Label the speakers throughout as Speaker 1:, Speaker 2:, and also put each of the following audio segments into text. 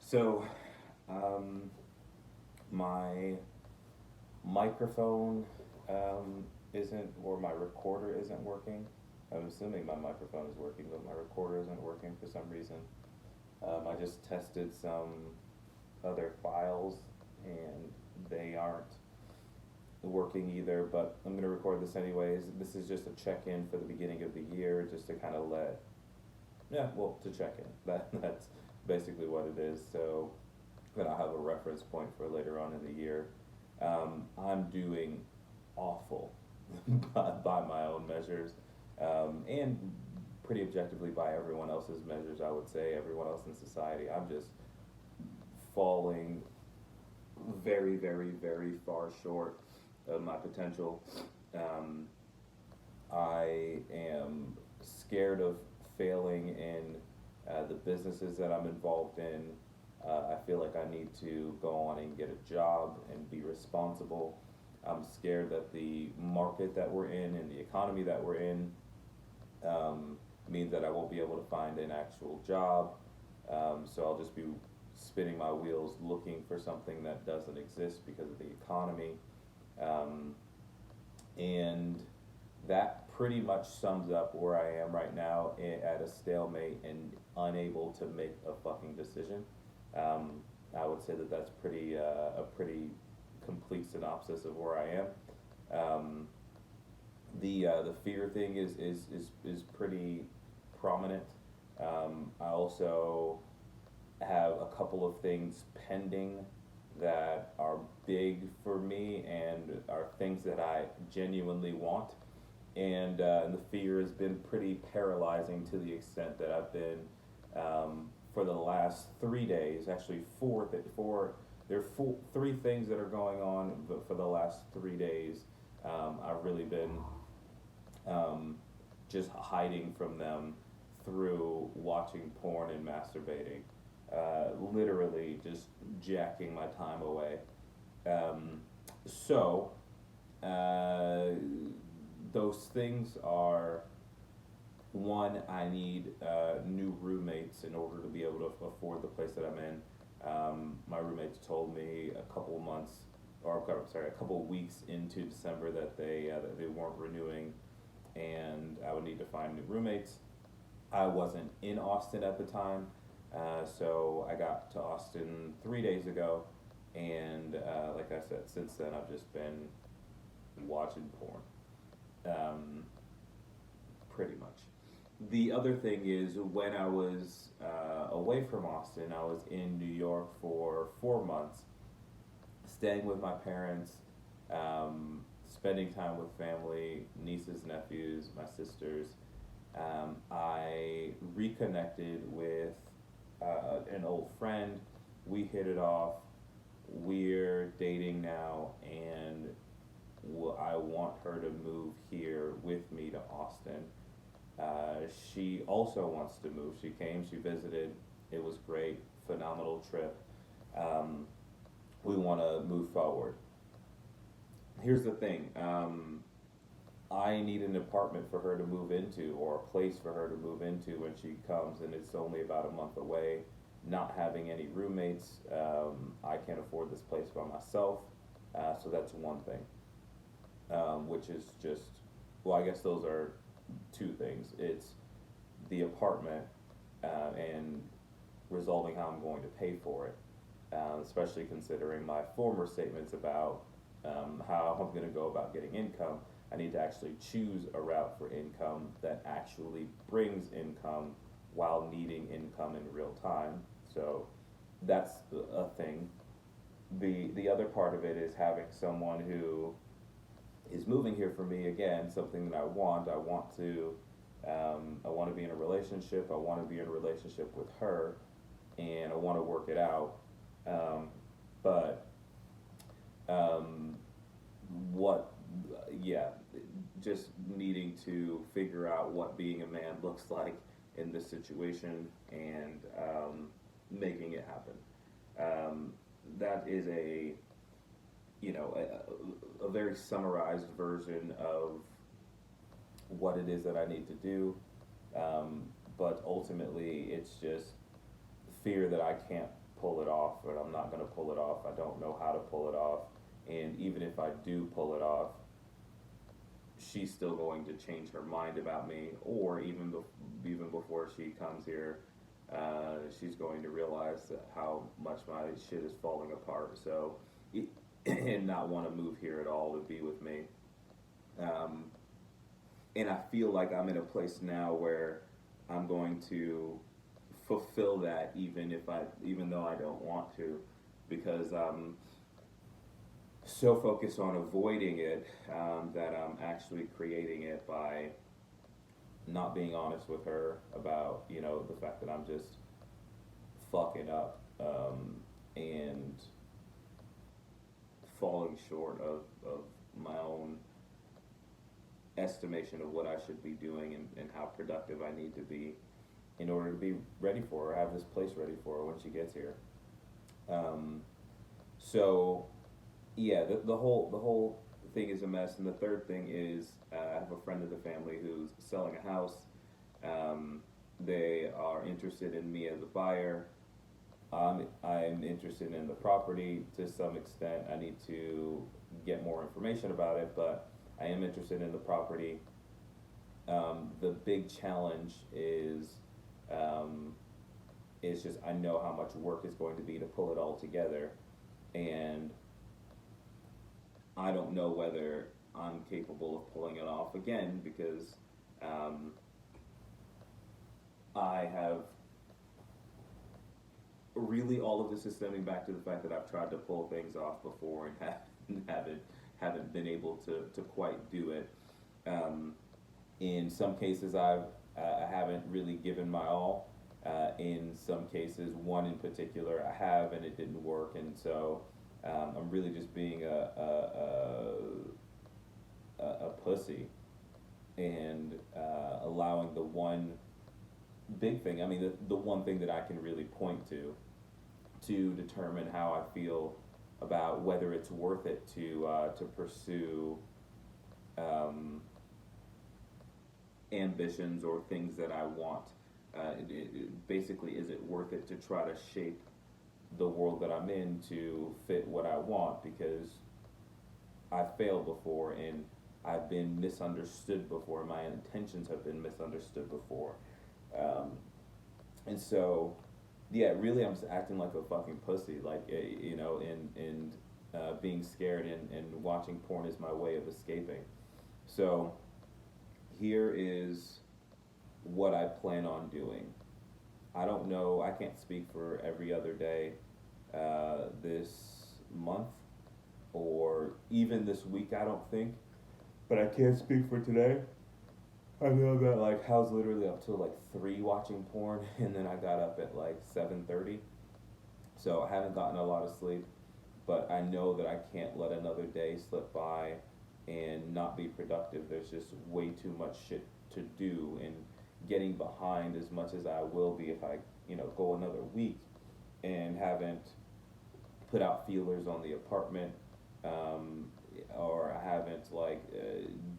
Speaker 1: So, um, my microphone isn't, or my recorder isn't working. I'm assuming my microphone is working, but my recorder isn't working for some reason. I just tested some other files and they aren't working either, but I'm going to record this anyways. This is just a check in for the beginning of the year, just to kind of to check in. That's basically what it is. So then I'll have a reference point for later on in the year. I'm doing awful by my own measures, and pretty objectively by everyone else's measures. I would say everyone else in society. I'm just falling very, very, very far short of my potential. Um, I am scared of failing in the businesses that I'm involved in. I feel like I need to go on and get a job and be responsible. I'm scared that the market that we're in and the economy that we're in means that I won't be able to find an actual job. So I'll just be spinning my wheels looking for something that doesn't exist because of the economy. Um, and that pretty much sums up where I am right now at a stalemate and unable to make a fucking decision. I would say that that's a pretty complete synopsis of where I am. The fear thing is pretty prominent. I also have a couple of things pending that are big for me and are things that I genuinely want. And the fear has been pretty paralyzing to the extent that I've been, for the last 3 days, actually there are three things that are going on, but for the last 3 days, I've really been just hiding from them through watching porn and masturbating, literally just jacking my time away. Um, so, uh, those things are one, I need new roommates in order to be able to afford the place that I'm in. My roommates told me a couple weeks into December that they weren't renewing, and I would need to find new roommates. I wasn't in Austin at the time, so I got to Austin 3 days ago, and like I said, since then I've just been watching porn, um, pretty much. The other thing is when I was away from Austin, I was in New York for 4 months, staying with my parents, spending time with family, nieces, nephews, my sisters. I reconnected with an old friend. We hit it off. We're dating now, and I want her to move here with me to Austin. She also wants to move. She came, she visited. It was great, phenomenal trip. Um, we want to move forward. Here's the thing. I need an apartment for her to move into, or a place for her to move into when she comes, and it's only about a month away. Not having any roommates, I can't afford this place by myself, so that's one thing. Which is just, well, I guess those are two things. It's the apartment, and resolving how I'm going to pay for it, especially considering my former statements about how I'm going to go about getting income. I need to actually choose a route for income that actually brings income while needing income in real time. So that's a thing. The other part of it is having someone who is moving here for me again, something that I want. I want to be in a relationship. I want to be in a relationship with her, and I want to work it out. Um, but what, yeah, just needing to figure out what being a man looks like in this situation, and making it happen. That is a very summarized version of what it is that I need to do. But ultimately, it's just fear that I can't pull it off, but I'm not gonna pull it off. I don't know how to pull it off, and even if I do pull it off, she's still going to change her mind about me, or even before she comes here, she's going to realize that how much my shit is falling apart. So, and not want to move here at all to be with me. Um, and I feel like I'm in a place now where I'm going to fulfill that, even though I don't want to, because I'm so focused on avoiding it, that I'm actually creating it by not being honest with her about, the fact that I'm just fucking up, and falling short of my own estimation of what I should be doing, and how productive I need to be in order to be ready for her, have this place ready for her when she gets here. Um, so yeah, the whole thing is a mess. And the third thing is, I have a friend of the family who's selling a house. They are interested in me as a buyer. I'm interested in the property to some extent. I need to get more information about it, but I am interested in the property. The big challenge is just I know how much work is going to be to pull it all together, and I don't know whether I'm capable of pulling it off again, because I have really, all of this is stemming back to the fact that I've tried to pull things off before and haven't been able to quite do it. In some cases, I haven't really given my all. In some cases, one in particular, I have, and it didn't work, and so I'm really just being a pussy, and allowing the one big thing. I mean, the one thing that I can really point to determine how I feel about whether it's worth it to pursue ambitions or things that I want. Basically, is it worth it to try to shape the world that I'm in to fit what I want? Because I've failed before, and I've been misunderstood before. My intentions have been misunderstood before. And so, yeah, really, I'm just acting like a fucking pussy, like, and being scared, and watching porn is my way of escaping. So, here is what I plan on doing. I don't know, I can't speak for every other day this month, or even this week, I don't think, but I can speak for today. I know that, like, I was literally up till like 3 watching porn, and then I got up at like 7:30. So I haven't gotten a lot of sleep, but I know that I can't let another day slip by and not be productive. There's just way too much shit to do, and getting behind as much as I will be if I, go another week and haven't put out feelers on the apartment, or I haven't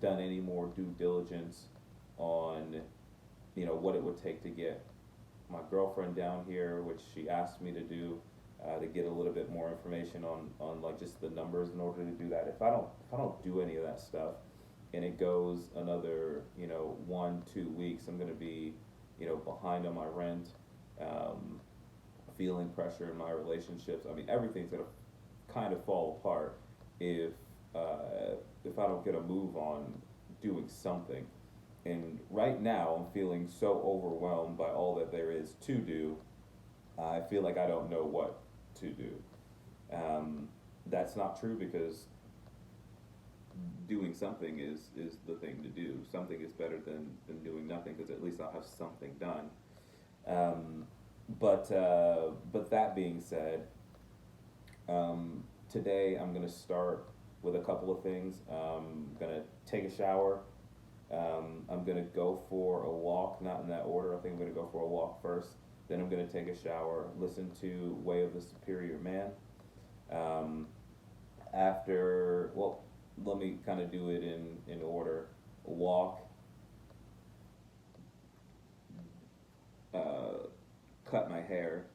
Speaker 1: done any more due diligence on what it would take to get my girlfriend down here, which she asked me to get a little bit more information on like just the numbers in order to do that. If I don't do any of that stuff, and it goes another 1-2 weeks, I'm gonna be behind on my rent, feeling pressure in my relationships. I mean, everything's gonna kind of fall apart if I don't get a move on doing something. And right now, I'm feeling so overwhelmed by all that there is to do. I feel like I don't know what to do. That's not true, because doing something is the thing to do. Something is better than doing nothing, because at least I'll have something done. But that being said, today I'm gonna start with a couple of things. I'm gonna take a shower. I'm gonna go for a walk, not in that order. I think I'm gonna go for a walk first. Then I'm gonna take a shower, listen to Way of the Superior Man. Let me kind of do it in order. Walk, cut my hair,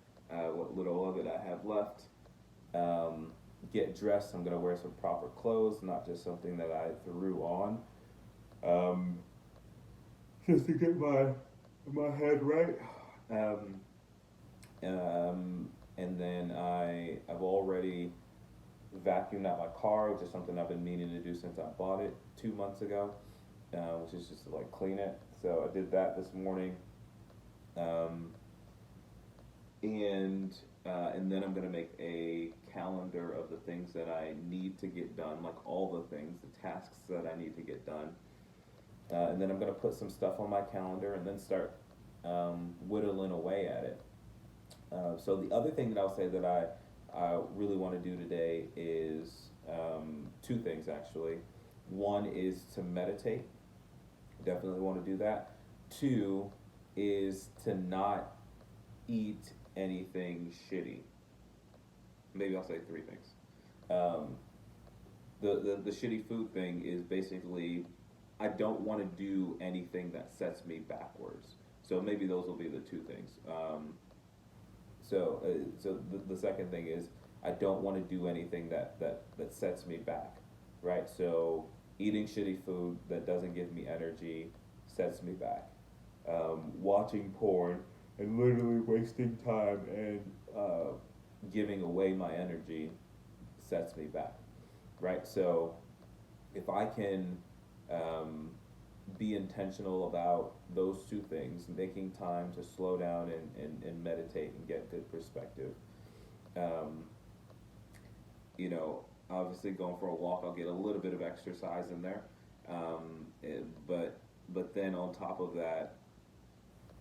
Speaker 1: what little of it I have left. Um, get dressed. I'm gonna wear some proper clothes, not just something that I threw on. Um, just to get my head right. Um, and then I've already vacuumed out my car, which is something I've been meaning to do since I bought it 2 months ago, which is just to like clean it. So I did that this morning, um, and and then I'm gonna make a calendar of the things that I need to get done, like all the things, the tasks that I need to get done, and then I'm gonna put some stuff on my calendar and then start whittling away at it. So the other thing that I'll say that I really want to do today is two things actually. One is to meditate. Definitely want to do that. Two is to not eat anything shitty. Maybe I'll say three things. Um, the shitty food thing is basically I don't want to do anything that sets me backwards. So maybe those will be the two things. So the second thing is I don't want to do anything that sets me back, right? So eating shitty food that doesn't give me energy sets me back. Watching porn and literally wasting time and giving away my energy sets me back, right? So if I can um, be intentional about those two things, making time to slow down and meditate and get good perspective. Um, Obviously going for a walk, I'll get a little bit of exercise in there. But then on top of that,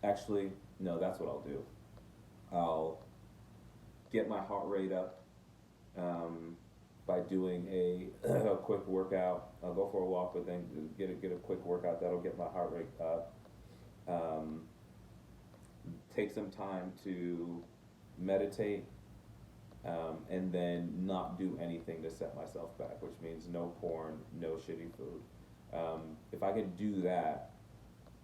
Speaker 1: actually, no, that's what I'll do. I'll get my heart rate up by doing a quick workout. I'll go for a walk, but then get a quick workout that'll get my heart rate up. Um, Take some time to meditate, and then not do anything to set myself back, which means no porn, no shitty food. If I could do that,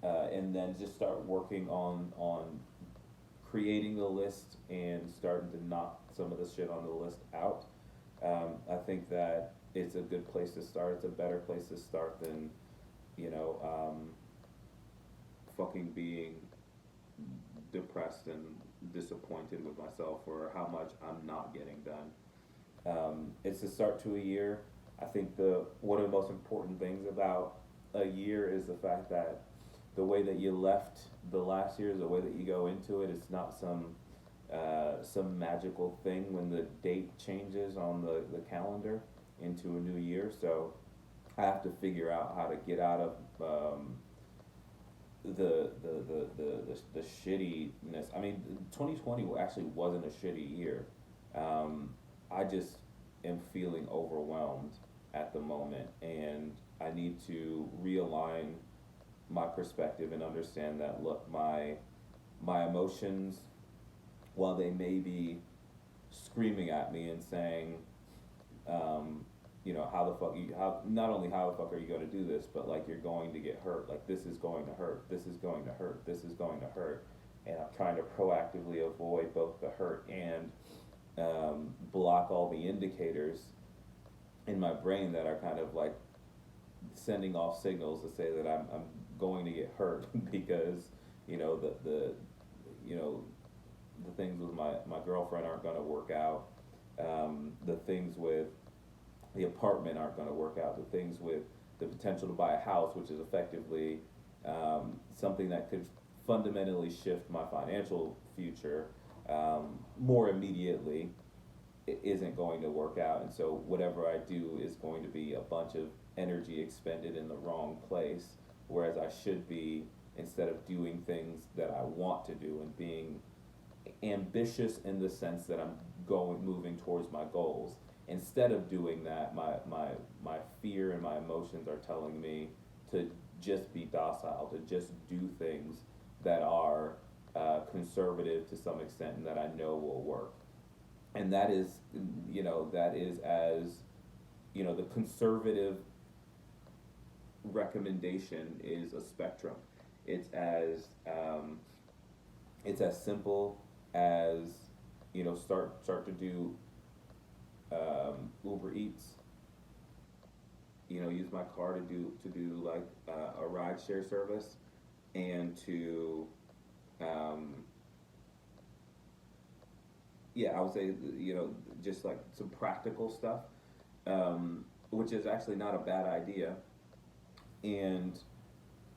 Speaker 1: and then just start working on creating the list and starting to knock some of the shit on the list out, I think that it's a good place to start. It's a better place to start than, you know, fucking being depressed and disappointed with myself for how much I'm not getting done. It's the start to a year. I think the one of the most important things about a year is the fact that the way that you left the last year is the way that you go into it. It's not some magical thing when the date changes on the calendar into a new year. So I have to figure out how to get out of the shittiness. I mean, 2020 actually wasn't a shitty year. I just am feeling overwhelmed at the moment, and I need to realign my perspective and understand that look, my emotions, while they may be screaming at me and saying, how the fuck not only how the fuck are you going to do this, but like you're going to get hurt. Like this is going to hurt. This is going to hurt. This is going to hurt. And I'm trying to proactively avoid both the hurt and block all the indicators in my brain that are kind of like sending off signals to say that I'm going to get hurt because the things with my girlfriend aren't going to work out. The things with the apartment aren't going to work out. The things with the potential to buy a house, which is effectively something that could fundamentally shift my financial future more immediately, it isn't going to work out. And so whatever I do is going to be a bunch of energy expended in the wrong place, whereas I should be, instead of doing things that I want to do and being ambitious in the sense that I'm moving towards my goals. Instead of doing that, my fear and my emotions are telling me to just be docile, to just do things that are conservative to some extent and that I know will work. And that is as, the conservative recommendation is a spectrum. It's as simple as start to do Uber Eats. Use my car to do like a ride share service, and to um, yeah, I would say just like some practical stuff, which is actually not a bad idea, and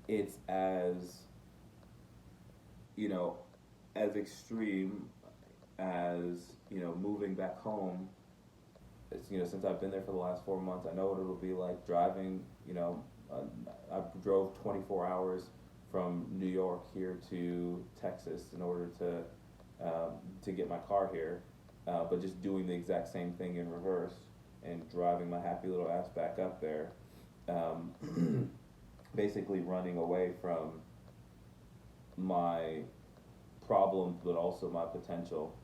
Speaker 1: it's you know as extreme as moving back home. It's, since I've been there for the last 4 months, I know what it'll be like driving. I drove 24 hours from New York here to Texas in order to get my car here, but just doing the exact same thing in reverse and driving my happy little ass back up there, basically running away from my problems, but also my potential.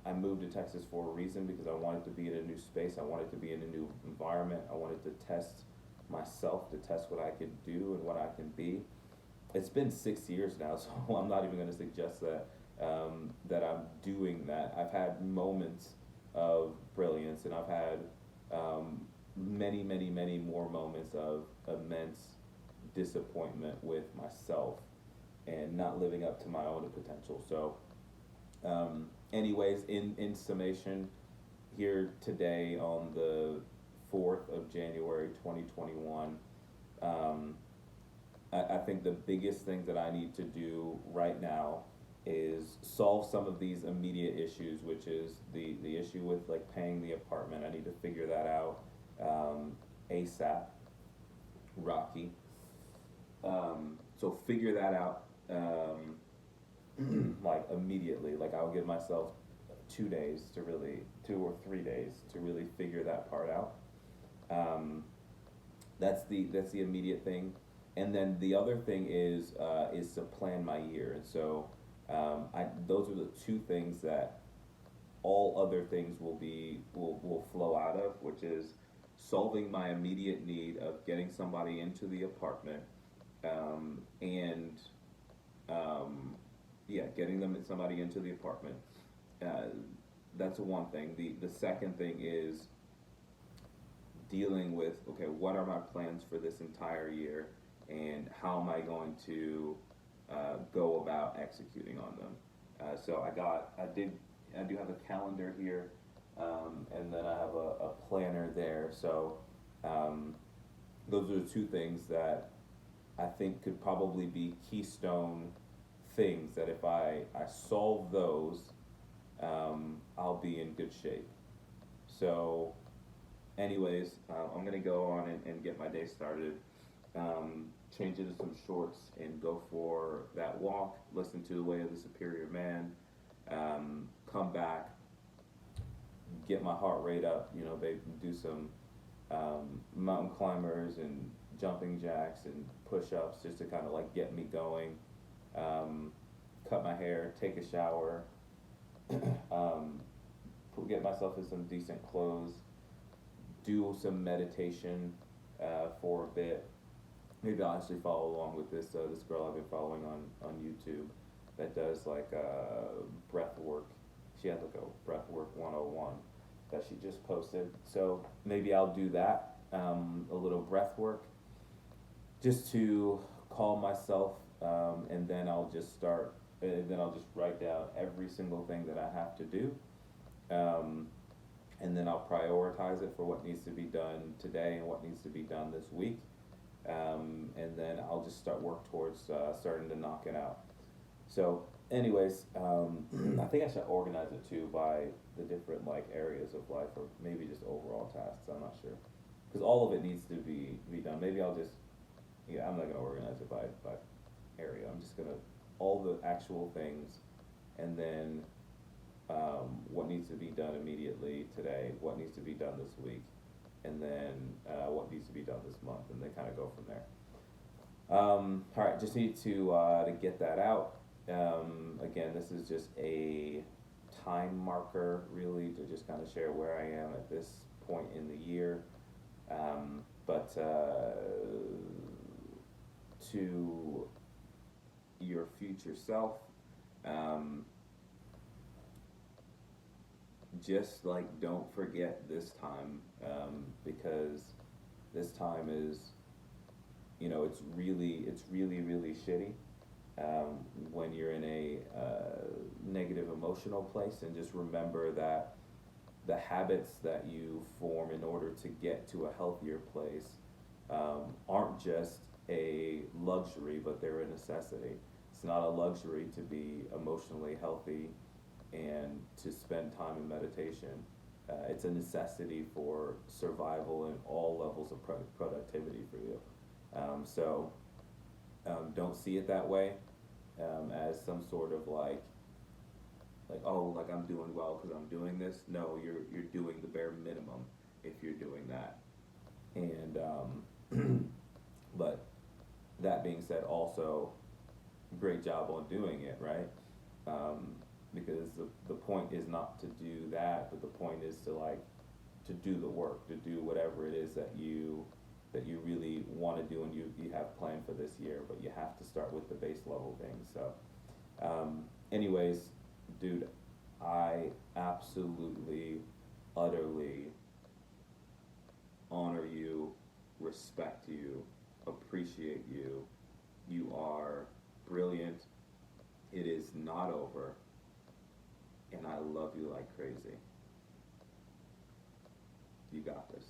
Speaker 1: I moved to Texas for a reason, because I wanted to be in a new space. I wanted to be in a new environment. I wanted to test myself, to test what I could do and what I can be. It's been 6 years now, so I'm not even going to suggest that I'm doing that. I've had moments of brilliance, and I've had many, many, many more moments of immense disappointment with myself and not living up to my own potential. So, anyways, in summation, here today on the 4th of January 2021, I think the biggest thing that I need to do right now is solve some of these immediate issues, which is the issue with like paying the apartment. I need to figure that out ASAP, Rocky. So figure that out like immediately. Like I'll give myself 2 days to really, 2 or 3 days to really figure that part out. That's the immediate thing, and then the other thing is to plan my year. And so those are the two things that all other things will flow out of, which is solving my immediate need of getting somebody into the apartment, and yeah, getting somebody into the apartment. Uh, that's one thing. The second thing is dealing with, okay, what are my plans for this entire year, and how am I going to go about executing on them? So I do have a calendar here, and then I have a planner there. So those are the two things that I think could probably be keystone things that if I solve those, I'll be in good shape. So anyways, I'm gonna go on and get my day started. Change into some shorts and go for that walk. Listen to The Way of the Superior Man. Come back, get my heart rate up. Do some mountain climbers and jumping jacks and push-ups just to kind of like get me going. Cut my hair, take a shower, get myself in some decent clothes, do some meditation for a bit. Maybe I'll actually follow along with this girl I've been following on YouTube that does like breath work. She has like a breath work 101 that she just posted. So maybe I'll do that, a little breath work, just to calm myself, and then I'll just start. Then I'll just write down every single thing that I have to do, and then I'll prioritize it for what needs to be done today and what needs to be done this week, and then I'll just start work towards starting to knock it out. So, anyways, I think I should organize it too by the different like areas of life, or maybe just overall tasks. I'm not sure, because all of it needs to be done. Maybe I'll just, yeah, I'm not gonna organize it by area. I'm just gonna all the actual things, and then what needs to be done immediately today, what needs to be done this week, and then what needs to be done this month, and then kind of go from there. All right, just need to get that out. Again, this is just a time marker, really, to just kind of share where I am at this point in the year. But to your future self, just like don't forget this time, because this time is, it's really shitty, when you're in a negative emotional place, and just remember that the habits that you form in order to get to a healthier place, aren't just a luxury, but they're a necessity. It's not a luxury to be emotionally healthy and to spend time in meditation. It's a necessity for survival and all levels of productivity for you. Don't see it that way, as some sort of like, oh, like I'm doing well because I'm doing this. No, you're doing the bare minimum if you're doing that. And but that being said, also great job on doing it, right? Because the point is not to do that, but the point is to do the work, to do whatever it is that you really want to do, and you have planned for this year. But you have to start with the base level things. So, anyways, dude, I absolutely, utterly honor you, respect you, appreciate you. You are brilliant. It is not over, and I love you like crazy. You got this.